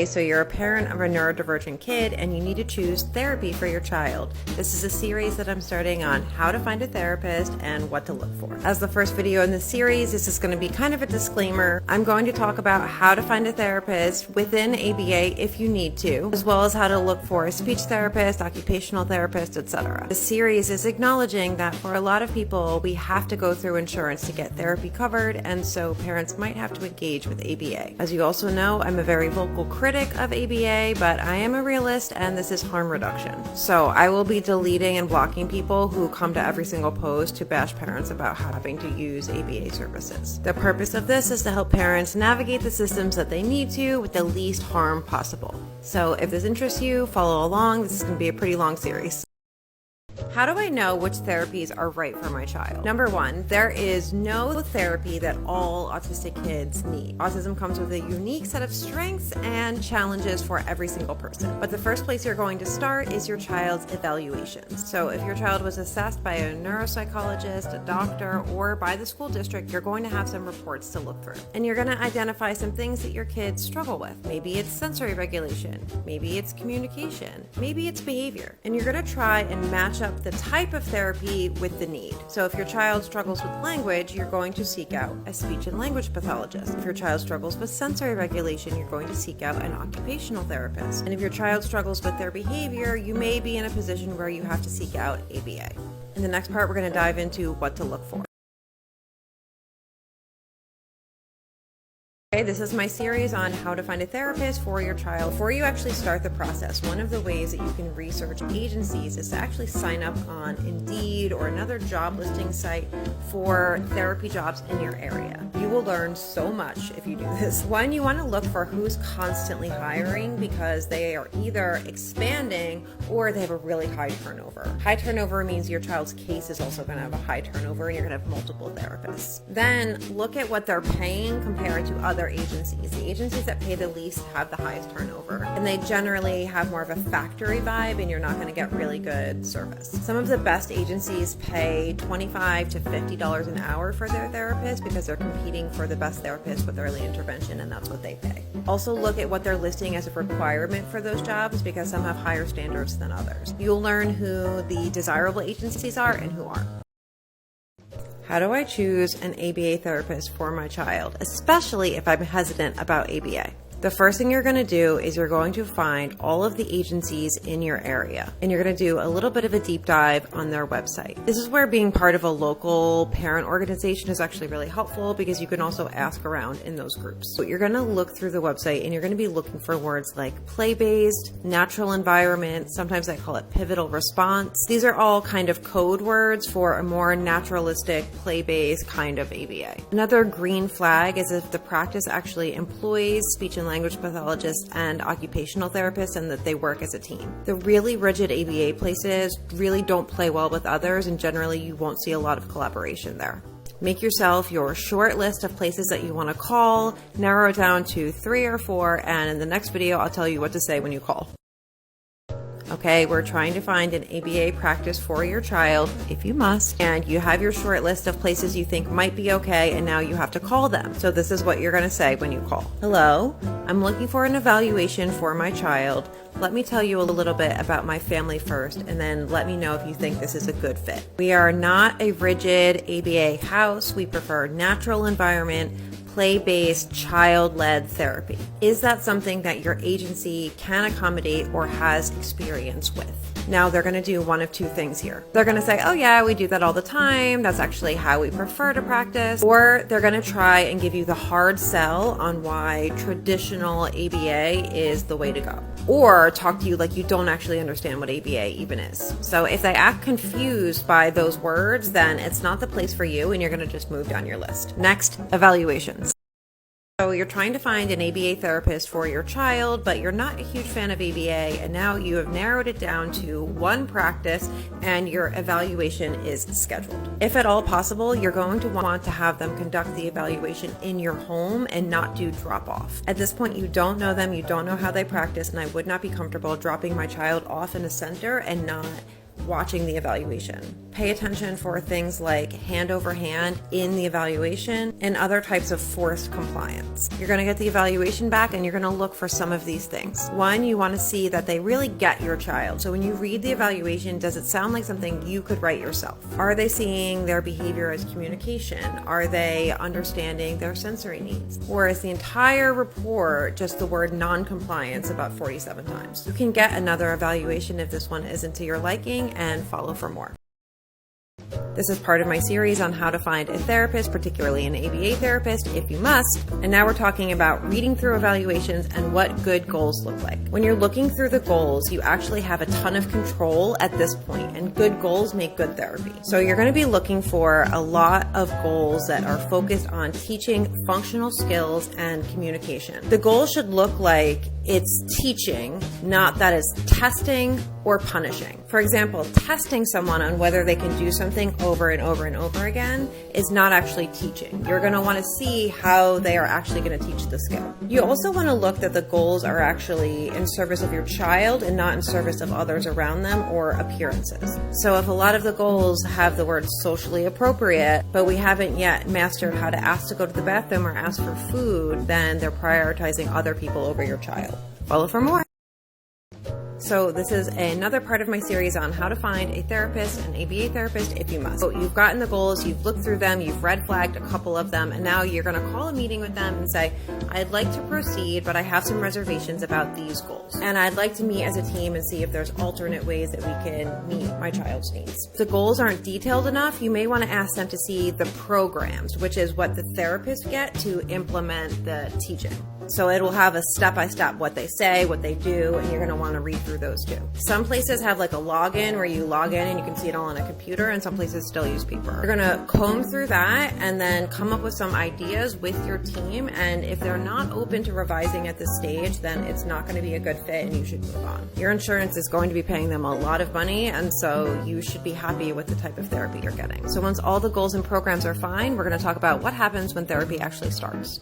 So you're a parent of a neurodivergent kid and you need to choose therapy for your child. This is a series that I'm starting on how to find a therapist and what to look for. As the first video in this series, this is going to be kind of a disclaimer. I'm going to talk about how to find a therapist within ABA if you need to, as well as how to look for a speech therapist, occupational therapist, etc. The series is acknowledging that for a lot of people, we have to go through insurance to get therapy covered, and so parents might have to engage with ABA. As you also know, I'm a very vocal critic of ABA, but I am a realist and this is harm reduction. So I will be deleting and blocking people who come to every single post to bash parents about having to use ABA services. The purpose of this is to help parents navigate the systems that they need to with the least harm possible. So if this interests you, follow along. This is going to be a pretty long series. How do I know which therapies are right for my child? Number one, there is no therapy that all autistic kids need. Autism comes with a unique set of strengths and challenges for every single person. But the first place you're going to start is your child's evaluations. So if your child was assessed by a neuropsychologist, a doctor, or by the school district, you're going to have some reports to look through. And you're going to identify some things that your kids struggle with. Maybe it's sensory regulation, maybe it's communication, maybe it's behavior. And you're going to try and match up the type of therapy with the need. So if your child struggles with language, you're going to seek out a speech and language pathologist. If your child struggles with sensory regulation, you're going to seek out an occupational therapist. And if your child struggles with their behavior, you may be in a position where you have to seek out ABA. In the next part, we're going to dive into what to look for. Okay, this is my series on how to find a therapist for your child. Before you actually start the process, one of the ways that you can research agencies is to actually sign up on Indeed or another job listing site for therapy jobs in your area. You will learn so much if you do this. One, you want to look for who's constantly hiring because they are either expanding or they have a really high turnover. High turnover means your child's case is also going to have a high turnover and you're going to have multiple therapists. Then look at what they're paying compared to other agencies. The agencies that pay the least have the highest turnover, and they generally have more of a factory vibe and you're not going to get really good service. Some of the best agencies pay $25 to $50 an hour for their therapist because they're competing for the best therapist with early intervention, and that's what they pay. Also look at what they're listing as a requirement for those jobs because some have higher standards than others. You'll learn who the desirable agencies are and who aren't. How do I choose an ABA therapist for my child, especially if I'm hesitant about ABA? The first thing you're going to do is you're going to find all of the agencies in your area, and you're going to do a little bit of a deep dive on their website. This is where being part of a local parent organization is actually really helpful because you can also ask around in those groups. So you're going to look through the website and you're going to be looking for words like play-based, natural environment, sometimes I call it pivotal response. These are all kind of code words for a more naturalistic, play-based kind of ABA. Another green flag is if the practice actually employs speech and language pathologists and occupational therapists and that they work as a team. The really rigid ABA places really don't play well with others, and generally you won't see a lot of collaboration there. Make yourself your short list of places that you want to call, narrow it down to 3 or 4, and in the next video I'll tell you what to say when you call. Okay, we're trying to find an ABA practice for your child, if you must, and you have your short list of places you think might be okay, and now you have to call them. So this is what you're going to say when you call. Hello, I'm looking for an evaluation for my child. Let me tell you a little bit about my family first, and then let me know if you think this is a good fit. We are not a rigid ABA house. We prefer natural environment, play-based, child-led therapy. Is that something that your agency can accommodate or has experience with? Now they're going to do one of two things here. They're going to say, oh yeah, we do that all the time. That's actually how we prefer to practice. Or they're going to try and give you the hard sell on why traditional ABA is the way to go. Or talk to you like you don't actually understand what ABA even is. So if they act confused by those words, then it's not the place for you and you're going to just move down your list. Next, evaluations. So you're trying to find an ABA therapist for your child, but you're not a huge fan of ABA, and now you have narrowed it down to one practice and your evaluation is scheduled. If at all possible, you're going to want to have them conduct the evaluation in your home and not do drop-off. At this point, you don't know them, you don't know how they practice, and I would not be comfortable dropping my child off in a center and not watching the evaluation. Pay attention for things like hand over hand in the evaluation and other types of forced compliance. You're going to get the evaluation back and you're going to look for some of these things. One, you want to see that they really get your child. So when you read the evaluation, does it sound like something you could write yourself? Are they seeing their behavior as communication? Are they understanding their sensory needs? Or is the entire report just the word non-compliance about 47 times? You can get another evaluation if this one isn't to your liking and follow for more. This is part of my series on how to find a therapist, particularly an ABA therapist, if you must. And now we're talking about reading through evaluations and what good goals look like. When you're looking through the goals, you actually have a ton of control at this point, and good goals make good therapy. So you're going to be looking for a lot of goals that are focused on teaching functional skills and communication. The goal should look like it's teaching, not that it's testing or punishing. For example, testing someone on whether they can do something over and over and over again is not actually teaching. You're going to want to see how they are actually going to teach the skill. You also want to look that the goals are actually in service of your child and not in service of others around them or appearances. So if a lot of the goals have the word socially appropriate, but we haven't yet mastered how to ask to go to the bathroom or ask for food, then they're prioritizing other people over your child. Follow for more. So this is another part of my series on how to find a therapist, an ABA therapist, if you must. So you've gotten the goals, you've looked through them, you've red flagged a couple of them, and now you're going to call a meeting with them and say, I'd like to proceed, but I have some reservations about these goals. And I'd like to meet as a team and see if there's alternate ways that we can meet my child's needs. If the goals aren't detailed enough, you may want to ask them to see the programs, which is what the therapists get to implement the teaching. So it will have a step-by-step what they say, what they do, and you're going to want to read through those too. Some places have like a login where you log in and you can see it all on a computer, and some places still use paper. You're going to comb through that and then come up with some ideas with your team, and if they're not open to revising at this stage, then it's not going to be a good fit and you should move on. Your insurance is going to be paying them a lot of money, and so you should be happy with the type of therapy you're getting. So once all the goals and programs are fine, we're going to talk about what happens when therapy actually starts.